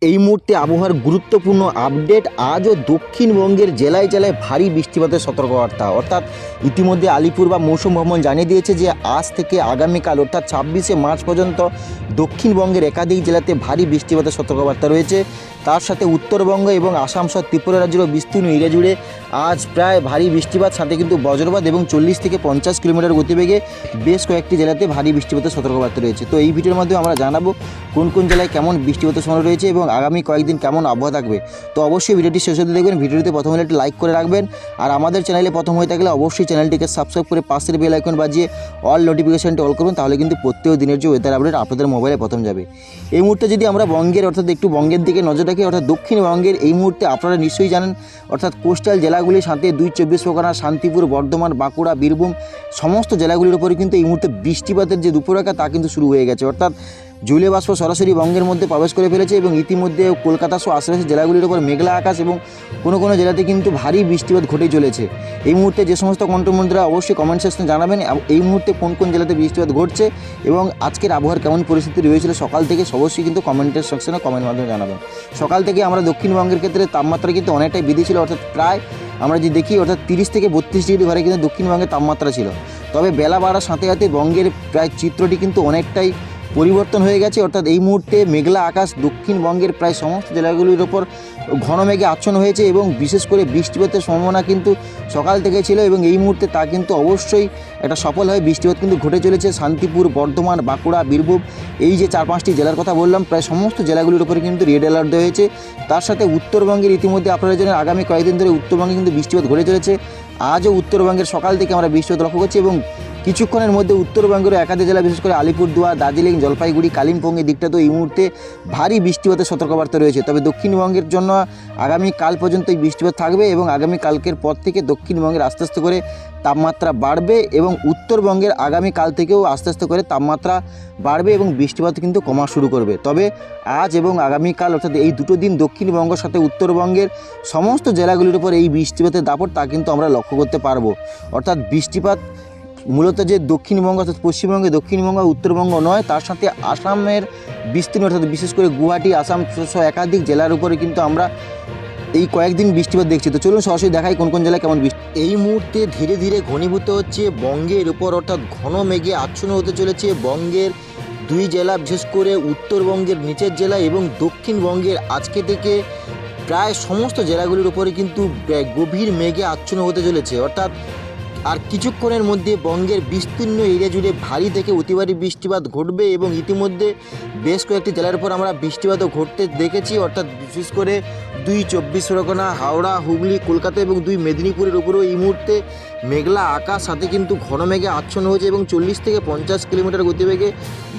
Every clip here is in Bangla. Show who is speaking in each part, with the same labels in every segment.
Speaker 1: এই মুহূর্তে আবহাওয়ার গুরুত্বপূর্ণ আপডেট। আজও দক্ষিণবঙ্গের জেলায় জেলায় ভারী বৃষ্টিপাতের সতর্কবার্তা। অর্থাৎ ইতিমধ্যে আলিপুর বা মৌসুম ভবন জানিয়ে দিয়েছে যে আজ থেকে আগামীকাল অর্থাৎ 26শে মার্চ পর্যন্ত দক্ষিণবঙ্গের একাধিক জেলাতে ভারী বৃষ্টিপাতের সতর্কবার্তা রয়েছে। তার সাথে উত্তরবঙ্গ এবং আসাম সহ ত্রিপুরা রাজ্যেরও বিস্তীর্ণ এরিয়া জুড়ে আজ প্রায় ভারী বৃষ্টিপাত, সাথে কিন্তু বজ্রপাত এবং 40 থেকে 50 কিলোমিটার গতিবেগে বেশ কয়েকটি জেলাতে ভারী বৃষ্টিপাতের সতর্কবার্তা রয়েছে। তো এই ভিডিওর মাধ্যমে আমরা জানাবো কোন কোন জেলায় কেমন বৃষ্টিপাতের সময় রয়েছে এবং আগামী কয়েকদিন কেমন আবহাওয়া থাকবে। তো অবশ্যই ভিডিওটি শেষ অবধি দেখবেন। ভিডিওটিতে প্রথম হলে একটি লাইক করে রাখবেন, আর আমাদের চ্যানেলে প্রথম হয়ে থাকলে অবশ্যই চ্যানেলটিকে সাবস্ক্রাইব করে পাশের বেল আইকন বাজিয়ে অল নোটিফিকেশনটি অল করুন, তাহলে কিন্তু প্রত্যেক দিনের যে ওয়েদার আপডেট আপনাদের মোবাইলে প্রথম যাবে। এই মুহূর্তে যদি আমরা বঙ্গের অর্থাৎ একটু বঙ্গের দিকে নজর রাখি, অর্থাৎ দক্ষিণবঙ্গের এই মুহূর্তে আপনারা নিশ্চয়ই জানেন অর্থাৎ কোস্টাল জেলাগুলির সাথে 2 চব্বিশ পরগনা, শান্তিপুর, বর্ধমান, বাঁকুড়া, বীরভূম সমস্ত জেলাগুলির উপরে কিন্তু এই মুহূর্তে বৃষ্টিপাতের যে দুপুররেখা তা কিন্তু শুরু হয়ে গেছে। অর্থাৎ জলীয় বাষ্প সরাসরি বঙ্গের মধ্যে প্রবেশ করে ফেলেছে এবং ইতিমধ্যে কলকাতা সহ আশেপাশের জেলাগুলির উপর মেঘলা আকাশ এবং কোনো কোনো জেলাতে কিন্তু ভারী বৃষ্টিপাত ঘটেই চলেছে। এই মুহূর্তে যে সমস্ত কন্ট্রোলমন্ত্রীরা অবশ্যই কমেন্ট সেকশনে জানাবেন এই মুহূর্তে কোন কোন জেলাতে বৃষ্টিপাত ঘটছে এবং আজকের আবহাওয়ার কেমন পরিস্থিতি রয়েছিল সকাল থেকে অবশ্যই কিন্তু কমেন্টের সেকশনে কমেন্ট মাধ্যমে জানাবেন। সকাল থেকে আমরা দক্ষিণবঙ্গের ক্ষেত্রে তাপমাত্রা কিন্তু অনেকটাই বৃদ্ধি ছিল, অর্থাৎ প্রায় আমরা যদি দেখি অর্থাৎ 30 থেকে 32 ডিগ্রি ঘরে কিন্তু দক্ষিণবঙ্গের তাপমাত্রা ছিল। তবে বেলা বাড়ার সাথে সাথে বঙ্গের প্রায় চিত্রটি কিন্তু অনেকটাই পরিবর্তন হয়ে গেছে। অর্থাৎ এই মুহূর্তে মেঘলা আকাশ দক্ষিণবঙ্গের প্রায় সমস্ত জেলাগুলির ওপর ঘন মেঘে আচ্ছন্ন হয়েছে এবং বিশেষ করে বৃষ্টিপাতের সম্ভাবনা কিন্তু সকাল থেকে ছিল এবং এই মুহূর্তে তা কিন্তু অবশ্যই একটা সফল হয়ে বৃষ্টিপাত কিন্তু ঘটে চলেছে। শান্তিপুর, বর্ধমান, বাঁকুড়া, বীরভূম এই যে 4-5টি জেলার কথা বললাম, প্রায় সমস্ত জেলাগুলির উপরে কিন্তু রেড অ্যালার্ট দেওয়া হয়েছে। তার সাথে উত্তরবঙ্গের ইতিমধ্যে আপনারা জানেন আগামী কয়েকদিন ধরে উত্তরবঙ্গে কিন্তু বৃষ্টিপাত ঘটে চলেছে। আজও উত্তরবঙ্গের সকাল থেকে আমরা বৃষ্টিপাত লক্ষ্য করছি এবং কিছুক্ষণের মধ্যে উত্তরবঙ্গের একাধিক জেলা বিশেষ করে আলিপুরদুয়ার, দার্জিলিং, জলপাইগুড়ি, কালিম্পংয়ের দিকটাতেও এই মুহূর্তে ভারী বৃষ্টিপাতের সতর্কবার্তা রয়েছে। তবে দক্ষিণবঙ্গের জন্য আগামী কাল পর্যন্ত এই বৃষ্টিপাত থাকবে এবং আগামী কালকের পর থেকে দক্ষিণবঙ্গের আস্তে আস্তে করে তাপমাত্রা বাড়বে এবং উত্তরবঙ্গের আগামী কাল থেকেও আস্তে আস্তে করে তাপমাত্রা বাড়বে এবং বৃষ্টিপাত কিন্তু কমা শুরু করবে। তবে আজ এবং আগামীকাল অর্থাৎ এই দুটো দিন দক্ষিণবঙ্গের সাথে উত্তরবঙ্গের সমস্ত জেলাগুলির উপর এই বৃষ্টিপাতের দাপট তা কিন্তু আমরা লক্ষ্য করতে পারবো। অর্থাৎ বৃষ্টিপাত মূলত যে দক্ষিণবঙ্গ অর্থাৎ পশ্চিমবঙ্গে দক্ষিণবঙ্গ উত্তরবঙ্গ নয়, তার সাথে আসামের বিস্তীর্ণ অর্থাৎ বিশেষ করে গুয়াহাটি, আসাম সহ একাধিক জেলার উপরে কিন্তু আমরা এই কয়েকদিন বৃষ্টিপাত দেখছি। তো চলুন সরাসরি দেখাই কোন কোন জেলায় কেমন বৃষ্টি। এই মুহূর্তে ধীরে ধীরে ঘনীভূত হচ্ছে বঙ্গের উপর, অর্থাৎ ঘন মেঘে আচ্ছন্ন হতে চলেছে বঙ্গের 2 জেলা, বিশেষ করে উত্তরবঙ্গের নিচের জেলা এবং দক্ষিণবঙ্গের আজকে থেকে প্রায় সমস্ত জেলাগুলির উপরে কিন্তু গভীর মেঘে আচ্ছন্ন হতে চলেছে। অর্থাৎ আর কিছুক্ষণের মধ্যে বঙ্গের বিস্তীর্ণ এরিয়া জুড়ে ভারী থেকে অতি ভারী বৃষ্টিপাত ঘটবে এবং ইতিমধ্যে বেশ কয়েকটি জেলার উপর আমরা বৃষ্টিপাতও ঘটতে দেখেছি। অর্থাৎ বিশেষ করে 2 চব্বিশ পরগনা, হাওড়া, হুগলি, কলকাতা এবং 2 মেদিনীপুরের উপরেও এই মুহূর্তে মেঘলা আকাশ, সাথে কিন্তু ঘন মেঘে আচ্ছন্ন হয়েছে এবং 40 থেকে 50 কিলোমিটার গতিবেগে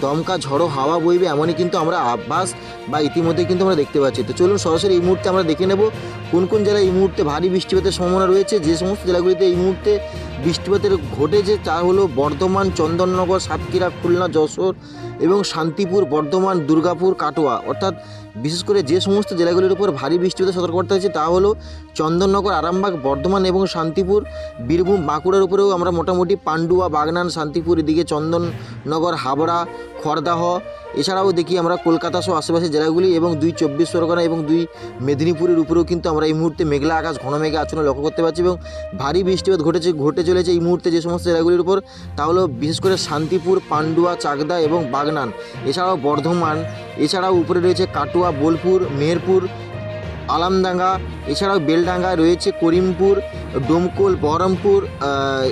Speaker 1: দমকা ঝড়ো হাওয়া বইবে এমনই কিন্তু আমরা আভাস বা ইতিমধ্যে কিন্তু আমরা দেখতে পাচ্ছি। তো চলুন সরাসরি এই মুহূর্তে আমরা দেখে নেব কোন কোন জেলায় এই মুহূর্তে ভারী বৃষ্টিপাতের সম্ভাবনা রয়েছে। যে সমস্ত জেলাগুলিতে এই মুহূর্তে বৃষ্টিপাতের ঘটেছে তা হলো বর্ধমান, চন্দননগর, সাতক্ষীরা, খুলনা, যশোর এবং শান্তিপুর, বর্ধমান, দুর্গাপুর, কাটোয়া। অর্থাৎ বিশেষ করে যে সমস্ত জেলাগুলির উপর ভারী বৃষ্টিপাতের সতর্কবার্তা হয়েছে তা হলো চন্দননগর, আরামবাগ, বর্ধমান এবং শান্তিপুর, বীরভূম, বাঁকুড়ার উপরেও আমরা মোটামুটি পান্ডুয়া, বাগনান, শান্তিপুর, এদিকে চন্দননগর, হাবড়া, খড়দাহ, এছাড়াও দেখি আমরা কলকাতা সহ আশেপাশের জেলাগুলি এবং 2 চব্বিশ পরগনা এবং 2 মেদিনীপুরের উপরেও কিন্তু আমরা এই মুহূর্তে মেঘলা আকাশ ঘন মেঘে আচ্ছন্ন লক্ষ্য করতে পারছি এবং ভারী বৃষ্টিপাত ঘটে চলেছে এই মুহূর্তে যে সমস্ত জেলাগুলির উপর তা হলো বিশেষ করে শান্তিপুর, পান্ডুয়া, চাকদা এবং বাগনান, এছাড়াও বর্ধমান, এছাড়াও উপরে রয়েছে কাটোয়া, বোলপুর, মেহেরপুর, আলামডাঙ্গা, এছাড়াও বেলডাঙ্গা রয়েছে, করিমপুর, ডোমকল, বহরমপুর,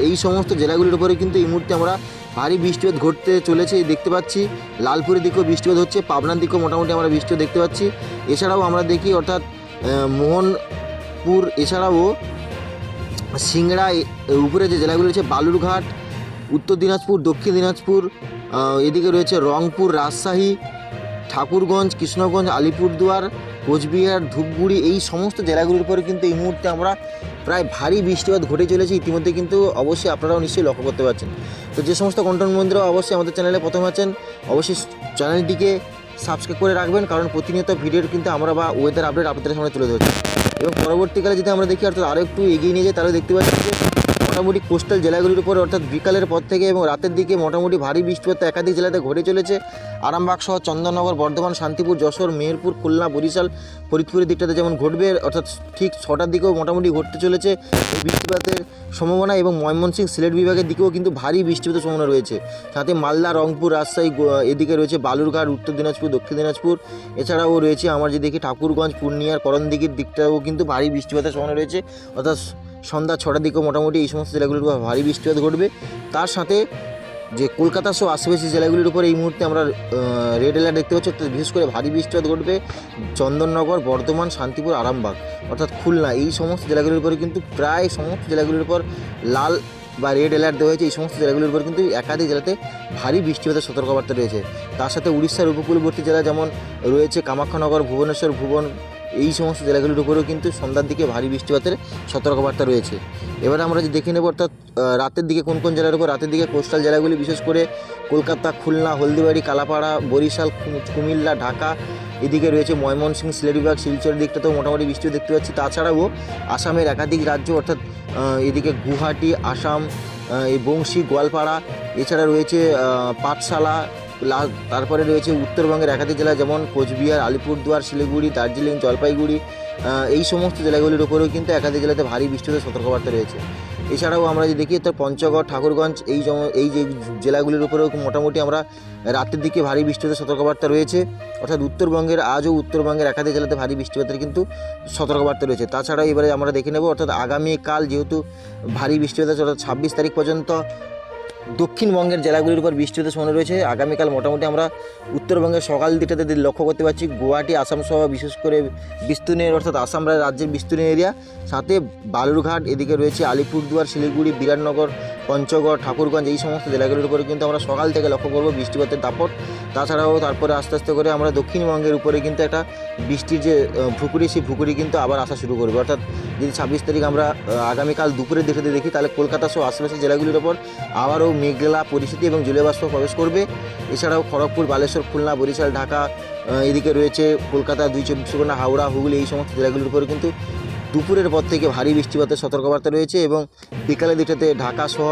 Speaker 1: এই সমস্ত জেলাগুলির উপরে কিন্তু এই মুহূর্তে আমরা ভারী বৃষ্টিপাত ঘটতে চলেছে দেখতে পাচ্ছি। লালপুরের দিকেও বৃষ্টিপাত হচ্ছে, পাবনার দিকেও মোটামুটি আমরা বৃষ্টিপাত দেখতে পাচ্ছি। এছাড়াও আমরা দেখি অর্থাৎ মোহনপুর, এছাড়াও সিংড়া, উপরে যে জেলাগুলি রয়েছে বালুরঘাট, উত্তর দিনাজপুর, দক্ষিণ দিনাজপুর, এদিকে রয়েছে রংপুর, রাজশাহী, ঠাকুরগঞ্জ, কৃষ্ণগঞ্জ, আলিপুরদুয়ার, কোচবিহার, ধূপগুড়ি এই সমস্ত জেলাগুলির উপরে কিন্তু এই মুহূর্তে আমরা প্রায় ভারী বৃষ্টিপাত ঘটে চলেছে ইতিমধ্যে কিন্তু অবশ্যই আপনারাও নিশ্চয়ই লক্ষ্য করতে পারছেন। তো যে সমস্ত কন্টেন্ট বন্ধুরা অবশ্যই আমাদের চ্যানেলে প্রথম আছেন অবশ্যই চ্যানেলটিকে সাবস্ক্রাইব করে রাখবেন, কারণ প্রতিনিয়ত ভিডিওর কিন্তু আমরা বা ওয়েদার আপডেট আপনাদের সামনে তুলে ধরছি। এবং পরবর্তীকালে যদি আমরা দেখি অর্থাৎ আরও একটু এগিয়ে নিয়ে যাই তাহলে দেখতে পাচ্ছি যে মোটামুটি কোস্টাল জেলাগুলির উপর অর্থাৎ বিকালের পর থেকে এবং রাতের দিকে মোটামুটি ভারী বৃষ্টিপাত একাধিক জেলাতে ঘটে চলেছে। আরামবাগ সহ চন্দননগর, বর্ধমান, শান্তিপুর, যশোর, মেহেরপুর, খুলনা, বরিশাল, ফরিদপুরের দিকটাতে যেমন ঘটবে, অর্থাৎ ঠিক 6টার দিকেও মোটামুটি ঘটতে চলেছে এই বৃষ্টিপাতের সম্ভাবনা। এবং ময়মনসিংহ, সিলেট বিভাগের দিকেও কিন্তু ভারী বৃষ্টিপাতের সম্ভাবনা রয়েছে। সাথে মালদা, রংপুর, রাজশাহী, এদিকে রয়েছে বালুরঘাট, উত্তর দিনাজপুর, দক্ষিণ দিনাজপুর, এছাড়াও রয়েছে আমার যে দেখি ঠাকুরগঞ্জ, পূর্ণিয়ার করণদিঘির দিকটাও কিন্তু ভারী বৃষ্টিপাতের সম্ভাবনা রয়েছে। অর্থাৎ সন্ধ্যা 6টার দিকেও মোটামুটি এই সমস্ত জেলাগুলির উপর ভারী বৃষ্টিপাত ঘটবে। তার সাথে যে কলকাতা সহ আশেপাশে জেলাগুলির উপর এই মুহূর্তে আমরা রেড অ্যালার্ট দেখতে পাচ্ছি, অর্থাৎ বিশেষ করে ভারী বৃষ্টিপাত ঘটবে চন্দননগর, বর্ধমান, শান্তিপুর, আরামবাগ অর্থাৎ খুলনা, এই সমস্ত জেলাগুলির উপরে কিন্তু প্রায় সমস্ত জেলাগুলির উপর লাল বা রেড অ্যালার্ট দেওয়া হয়েছে। এই সমস্ত জেলাগুলির উপর কিন্তু একাধিক জেলাতে ভারী বৃষ্টিপাতের সতর্কবার্তা রয়েছে। তার সাথে উড়িষ্যার উপকূলবর্তী জেলা যেমন রয়েছে কামাখ্যানগর, ভুবনেশ্বর, ভুবন, এই সমস্ত জেলাগুলির উপরেও কিন্তু সন্ধ্যার দিকে ভারী বৃষ্টিপাতের সতর্কবার্তা রয়েছে। এবারে আমরা যে দেখে নেব অর্থাৎ রাতের দিকে কোন কোন জেলার উপর। রাতের দিকে কোস্টাল জেলাগুলি বিশেষ করে কলকাতা, খুলনা, হলদিবাড়ি, কালাপাড়া, বরিশাল, কুমিল্লা, ঢাকা, এদিকে রয়েছে ময়মনসিংহ, সিলেট বিভাগ, শিলচরের দিকটাতেও মোটামুটি বৃষ্টি দেখতে পাচ্ছি। তাছাড়াও আসামের একাধিক রাজ্য অর্থাৎ এদিকে গুয়াহাটি, আসাম, এই বংশী, গোয়ালপাড়া, এছাড়া রয়েছে পাঠশালা, তারপরে রয়েছে উত্তরবঙ্গের একাধিক জেলা যেমন কোচবিহার, আলিপুরদুয়ার, শিলিগুড়ি, দার্জিলিং, জলপাইগুড়ি, এই সমস্ত জেলাগুলির উপরেও কিন্তু একাধিক জেলাতে ভারী বৃষ্টিপাতের সতর্কবার্তা রয়েছে। এছাড়াও আমরা যদি দেখি তো পঞ্চগড়, ঠাকুরগঞ্জ, এই যে জেলাগুলির উপরেও মোটামুটি আমরা রাতের দিকে ভারী বৃষ্টিপাতের সতর্কবার্তা রয়েছে। অর্থাৎ উত্তরবঙ্গের আজও উত্তরবঙ্গের একাধিক জেলাতে ভারী বৃষ্টিপাতের কিন্তু সতর্কবার্তা রয়েছে। তাছাড়াও এবারে আমরা দেখে নেব অর্থাৎ আগামীকাল যেহেতু ভারী বৃষ্টিপাত অর্থাৎ 26 তারিখ পর্যন্ত দক্ষিণবঙ্গের জেলাগুলির উপর বৃষ্টিপাতের সম্ভাবনা রয়েছে। আগামীকাল মোটামুটি আমরা উত্তরবঙ্গের সকাল দিকটাতে লক্ষ্য করতে পারছি গুয়াহাটি, আসাম সহ বিশেষ করে বিস্তীর্ণ অর্থাৎ আসাম রাজ্যের বিস্তীর্ণ এরিয়া, সাথে বালুরঘাট, এদিকে রয়েছে আলিপুরদুয়ার, শিলিগুড়ি, বিরাটনগর, পঞ্চগড়, ঠাকুরগঞ্জ, এই সমস্ত জেলাগুলির উপরে কিন্তু আমরা সকাল থেকে লক্ষ্য করব বৃষ্টিপাতের দাপট। তাছাড়াও তারপরে আস্তে আস্তে করে আমরা দক্ষিণবঙ্গের উপরে কিন্তু একটা বৃষ্টির যে ভুকুরি, সেই ভুকুরি কিন্তু আবার আসা শুরু করবে। অর্থাৎ যদি 26 তারিখ আমরা আগামীকাল দুপুরের দিকে দেখি তাহলে কলকাতা সহ আশেপাশের জেলাগুলির ওপর আবারও মেঘলা পরিস্থিতি এবং জলীয়বাষ্প প্রবেশ করবে। এছাড়াও খড়গপুর, বালেশ্বর, খুলনা, বরিশাল, ঢাকা, এদিকে রয়েছে কলকাতা, 2 চব্বিশ পরগনা, হাওড়া, হুগলি, এই সমস্ত জেলাগুলির উপরে কিন্তু দুপুরের পর থেকে ভারী বৃষ্টিপাতের সতর্কবার্তা রয়েছে। এবং বিকালের দিকটাতে ঢাকা সহ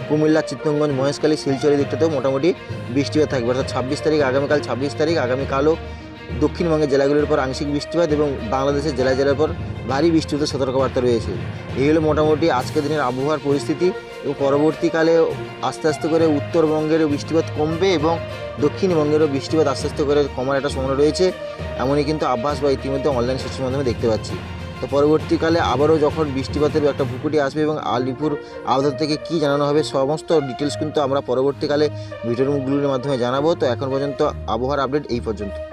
Speaker 1: কুমিল্লা, চিত্তরঞ্জন, মহেশখালী, শিলচরের দিকটাতেও মোটামুটি বৃষ্টিপাত থাকবে। অর্থাৎ 26 তারিখ, আগামীকাল 26 তারিখ, আগামীকালও দক্ষিণবঙ্গের জেলাগুলির উপর আংশিক বৃষ্টিপাত এবং বাংলাদেশের জেলার উপর ভারী বৃষ্টিপাতের সতর্কবার্তা রয়েছে। এই হলো মোটামুটি আজকের দিনের আবহাওয়ার পরিস্থিতি। এবং পরবর্তীকালে আস্তে আস্তে করে উত্তরবঙ্গেরও বৃষ্টিপাত কমবে এবং দক্ষিণবঙ্গেরও বৃষ্টিপাত আস্তে আস্তে করে কমার একটা সম্ভাবনা রয়েছে, এমনই কিন্তু আভাস বা ইতিমধ্যে অনলাইন সূত্রের মাধ্যমে দেখতে পাচ্ছি। তো পরবর্তীকালে আবারও যখন বৃষ্টিপাতের একটা ভুকুটি আসবে এবং আলিপুর আবহাওয়া থেকে কী জানানো হবে সমস্ত ডিটেলস কিন্তু আমরা পরবর্তীকালে ভিডিওগুলির মাধ্যমে জানাবো। তো এখন পর্যন্ত আবহাওয়ার আপডেট এই পর্যন্ত।